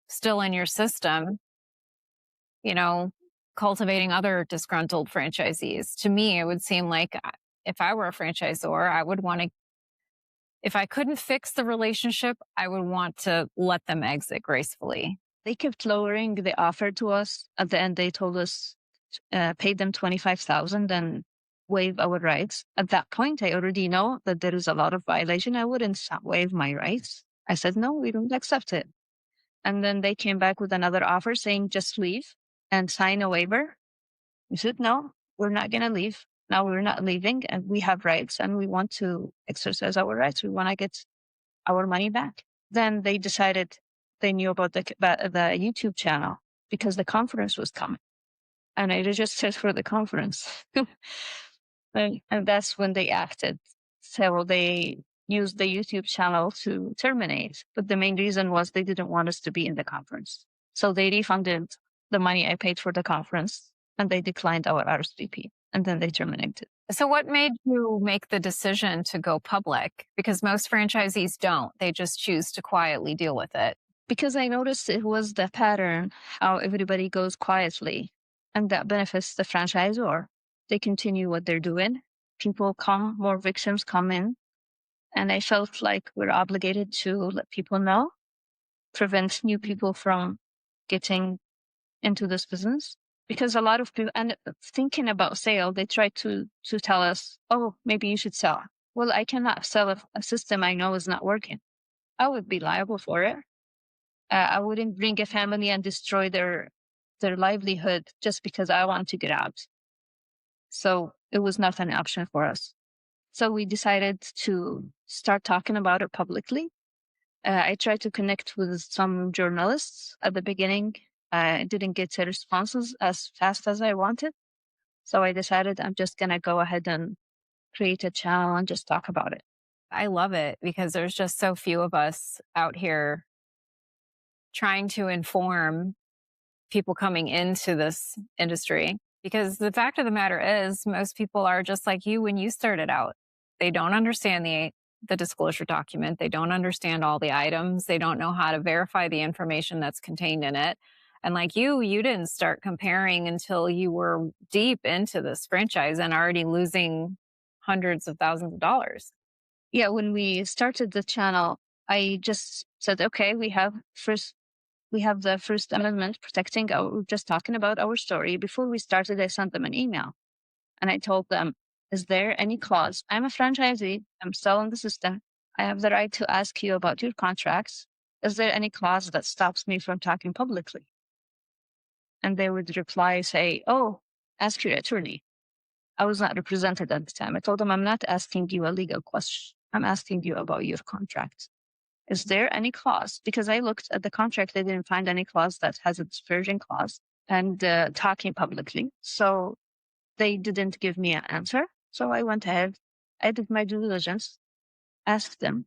still in your system, you know, cultivating other disgruntled franchisees? To me, it would seem like if I were a franchisor, I would want to, if I couldn't fix the relationship, I would want to let them exit gracefully. They kept lowering the offer to us. At the end, they told us pay them $25,000 and waive our rights. At that point, I already know that there is a lot of violation. I wouldn't waive my rights. I said, "No, we don't accept it." And then they came back with another offer saying, "Just leave and sign a waiver." We said, "No, we're not going to leave. Now we're not leaving and we have rights and we want to exercise our rights. We want to get our money back." Then they decided they knew about the YouTube channel because the conference was coming. And I registered for the conference. And that's when they acted. So they used the YouTube channel to terminate. But the main reason was they didn't want us to be in the conference. So they refunded the money I paid for the conference and they declined our RSVP and then they terminated. So what made you make the decision to go public? Because most franchisees don't. They just choose to quietly deal with it. Because I noticed it was the pattern, how everybody goes quietly, and that benefits the franchisor. They continue what they're doing. People come, more victims come in. And I felt like we're obligated to let people know, prevent new people from getting into this business. Because a lot of people, and thinking about sale, they try to tell us, "Oh, maybe you should sell." Well, I cannot sell a system I know is not working. I would be liable for it. I wouldn't bring a family and destroy their livelihood just because I want to get out. So it was not an option for us. So we decided to start talking about it publicly. I tried to connect with some journalists at the beginning. I didn't get the responses as fast as I wanted. So I decided I'm just going to go ahead and create a channel and just talk about it. I love it because there's just so few of us out here trying to inform people coming into this industry. Because the fact of the matter is, most people are just like you when you started out. They don't understand the disclosure document. They don't understand all the items. They don't know how to verify the information that's contained in it. And like you didn't start comparing until you were deep into this franchise and already losing hundreds of thousands of dollars. Yeah, when we started the channel, I just said, okay, we have the First Amendment protecting we're just talking about our story. Before we started, I sent them an email and I told them, "Is there any clause? I'm a franchisee. I'm still in the system. I have the right to ask you about your contracts. Is there any clause that stops me from talking publicly?" And they would reply, say, "Oh, ask your attorney." I was not represented at the time. I told them, "I'm not asking you a legal question. I'm asking you about your contract. Is there any clause?" Because I looked at the contract, I didn't find any clause that has a dispersion clause and talking publicly. So they didn't give me an answer. So I went ahead, I did my due diligence, asked them,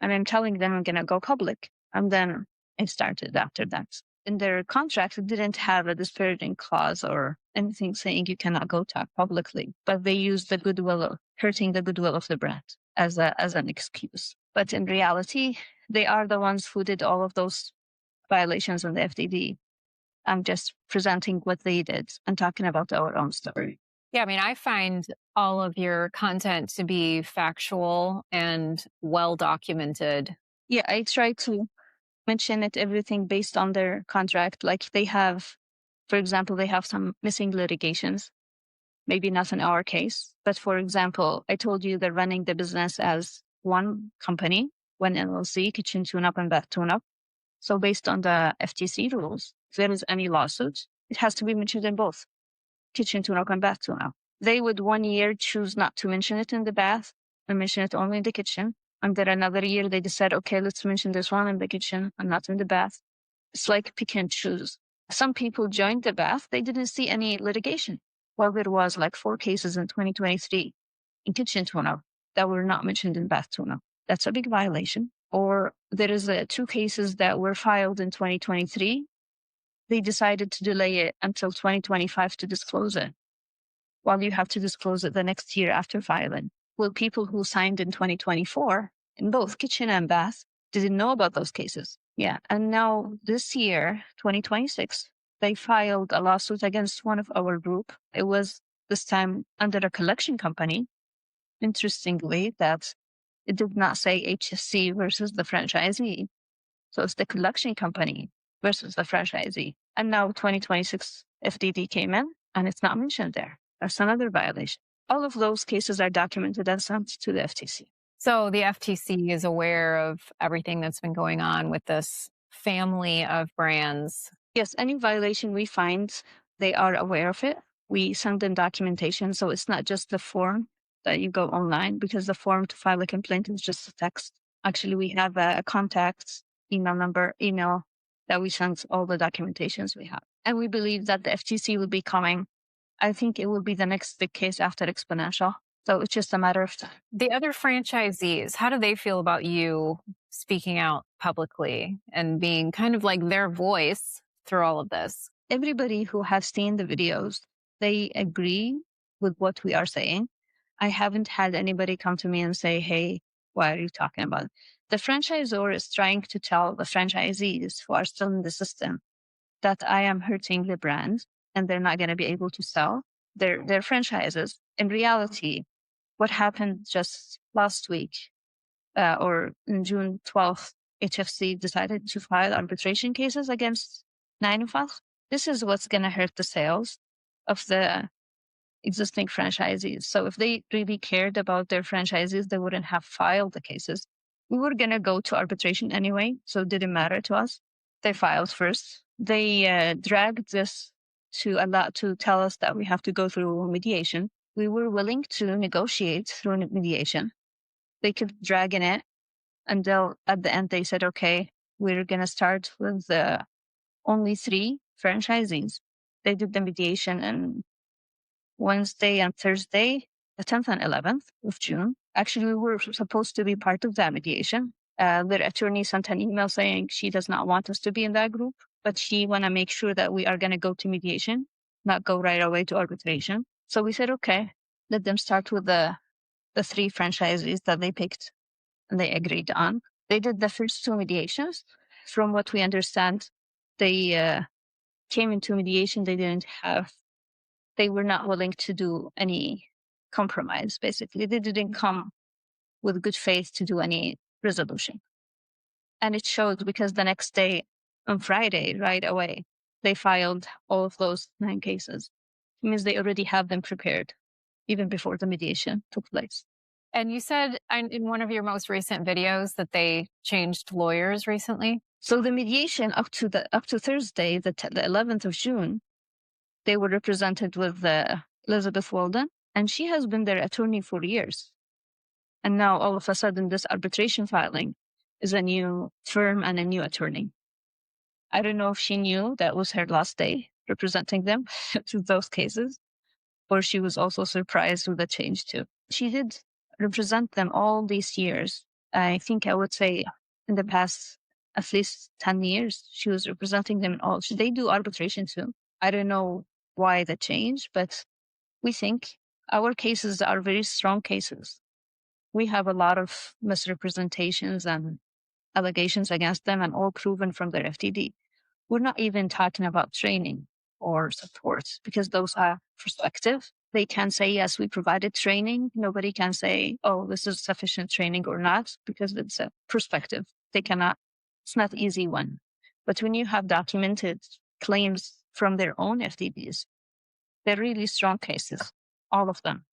and I'm telling them I'm going to go public. And then I started after that. In their contract, it didn't have a disparaging clause or anything saying you cannot go talk publicly, but they used the goodwill, hurting the goodwill of the brand as an excuse. But in reality, They are the ones who did all of those violations on the FDD. I'm just presenting what they did and talking about our own story. Yeah, I mean, I find all of your content to be factual and well documented. Yeah, I try to mention it everything based on their contract. Like they have, for example, they have some missing litigations. Maybe not in our case, but for example, I told you they're running the business as one company, one LLC, kitchen tune-up and bath tune-up. So based on the FTC rules, if there is any lawsuit, it has to be mentioned in both kitchen tune-up and bath tune-up. They would 1 year choose not to mention it in the bath and mention it only in the kitchen. And then another year they decide, okay, let's mention this one in the kitchen and not in the bath. It's like pick and choose. Some people joined the bath, they didn't see any litigation. Well, there was like 4 cases in 2023 in kitchen tune-up that were not mentioned in bath tune-up. That's a big violation. Or there is 2 cases that were filed in 2023. They decided to delay it until 2025 to disclose it, while you have to disclose it the next year after filing. Well, people who signed in 2024 in both kitchen and bath didn't know about those cases. Yeah. And now this year, 2026, they filed a lawsuit against one of our group. It was this time under a collection company. Interestingly, that it did not say HSC versus the franchisee. So it's the collection company versus the franchisee. And now 2026 FDD came in and it's not mentioned there. That's another violation. All of those cases are documented and sent to the FTC. So the FTC is aware of everything that's been going on with this family of brands. Yes, any violation we find, they are aware of it. We send them documentation. So it's not just the form that you go online, because the form to file a complaint is just a text. Actually, we have a contact email that we send all the documentations we have. And we believe that the FTC will be coming. I think it will be the next big case after Exponential. So it's just a matter of time. The other franchisees, how do they feel about you speaking out publicly and being kind of like their voice through all of this? Everybody who has seen the videos, they agree with what we are saying. I haven't had anybody come to me and say, hey, why are you talking about it? The franchisor is trying to tell the franchisees who are still in the system that I am hurting the brand and they're not going to be able to sell their franchises. In reality, what happened just last week or in June 12th, HFC decided to file arbitration cases against 9 of us. This is what's going to hurt the sales of the existing franchisees. So if they really cared about their franchisees, they wouldn't have filed the cases. We were going to go to arbitration anyway, so it didn't matter to us. They filed first. They dragged this to tell us that we have to go through mediation. We were willing to negotiate through mediation. They kept dragging it until at the end they said, okay, we're going to start with only 3 franchisees. They did the mediation on Wednesday and Thursday, the 10th and 11th of June. Actually, we were supposed to be part of that mediation. Their attorney sent an email saying she does not want us to be in that group, but she want to make sure that we are going to go to mediation, not go right away to arbitration. So we said, okay, let them start with the 3 franchisees that they picked and they agreed on. They did the first 2 mediations. From what we understand, they came into mediation. They were not willing to do any compromise, basically. They didn't come with good faith to do any resolution. And it showed because the next day, on Friday, right away, they filed all of those 9 cases. It means they already have them prepared, even before the mediation took place. And you said in one of your most recent videos that they changed lawyers recently. So the mediation up to Thursday, the 11th of June, they were represented with Elizabeth Walden, and she has been their attorney for years. And now all of a sudden, this arbitration filing is a new firm and a new attorney. I don't know if she knew that was her last day representing them to those cases, or she was also surprised with the change too. She did represent them all these years. I think I would say in the past at least 10 years, she was representing them all. They do arbitration too. I don't know why the change, but we think our cases are very strong cases. We have a lot of misrepresentations and allegations against them and all proven from their FTD. We're not even talking about training or support because those are prospective. They can say, yes, we provided training. Nobody can say, oh, this is sufficient training or not, because it's a perspective. They cannot, it's not easy one. But when you have documented claims from their own FTDs, they're really strong cases, all of them.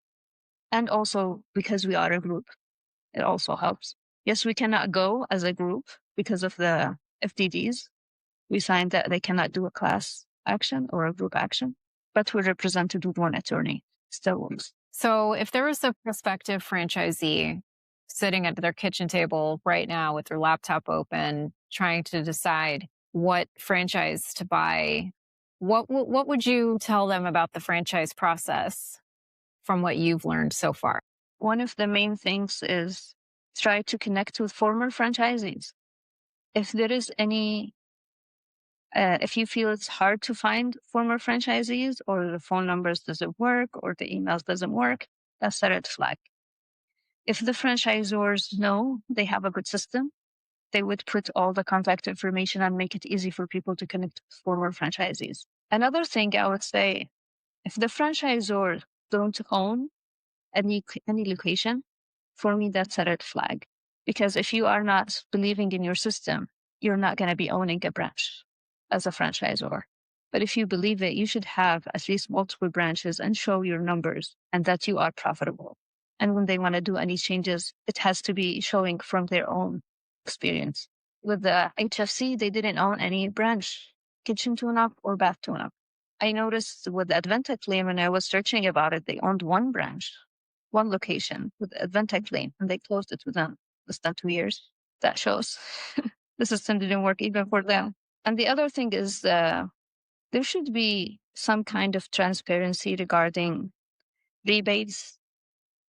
And also because we are a group, it also helps. Yes, we cannot go as a group because of the FTDs. We signed that they cannot do a class action or a group action, but we're represented with one attorney. Still works. So if there was a prospective franchisee sitting at their kitchen table right now with their laptop open, trying to decide what franchise to buy, what would you tell them about the franchise process from what you've learned so far? One of the main things is try to connect with former franchisees. If there is any, if you feel it's hard to find former franchisees or the phone numbers doesn't work or the emails doesn't work, that's a red flag. If the franchisors know they have a good system, they would put all the contact information and make it easy for people to connect with former franchisees. Another thing I would say, if the franchisor don't own any location, for me, that's a red flag. Because if you are not believing in your system, you're not going to be owning a branch as a franchisor. But if you believe it, you should have at least multiple branches and show your numbers and that you are profitable. And when they want to do any changes, it has to be showing from their own experience. With the HFC, they didn't own any branch, kitchen tune-up or bath tune-up. I noticed with the Advantech lane, when I was searching about it, they owned one branch, one location with Advantech lane, and they closed it within less than 2 years. That shows the system didn't work even for them. And the other thing is there should be some kind of transparency regarding rebates,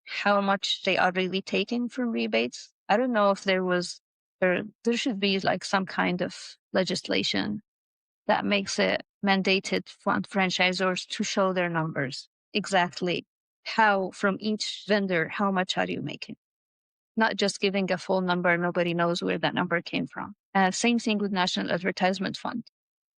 how much they are really taking from rebates. I don't know if there should be like some kind of legislation that makes it mandated for franchisors to show their numbers exactly how from each vendor, how much are you making? Not just giving a full number, nobody knows where that number came from. Same thing with National Advertisement Fund.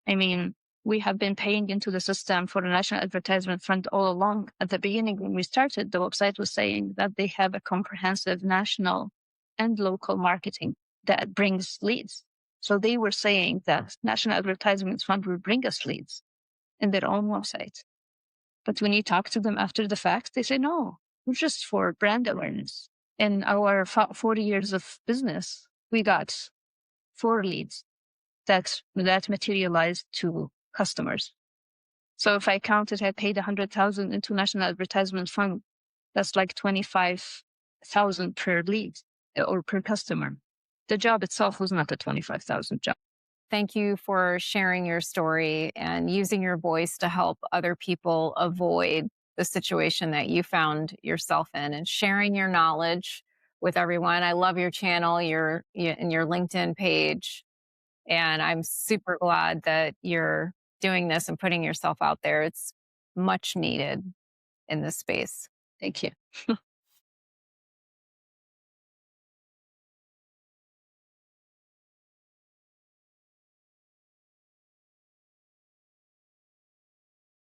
I mean, we have been paying into the system for the National Advertisement Fund all along. At the beginning, when we started, the website was saying that they have a comprehensive national and local marketing that brings leads. So they were saying that National Advertisement Fund will bring us leads in their own website. But when you talk to them after the fact, they say, no, we're just for brand awareness. In our 40 years of business, we got 4 leads that materialized to customers. So if I counted, I paid 100,000 into National Advertisement Fund. That's like 25,000 per lead or per customer. The job itself was not a 25,000 job. Thank you for sharing your story and using your voice to help other people avoid the situation that you found yourself in and sharing your knowledge with everyone. I love your channel, and your LinkedIn page. And I'm super glad that you're doing this and putting yourself out there. It's much needed in this space. Thank you.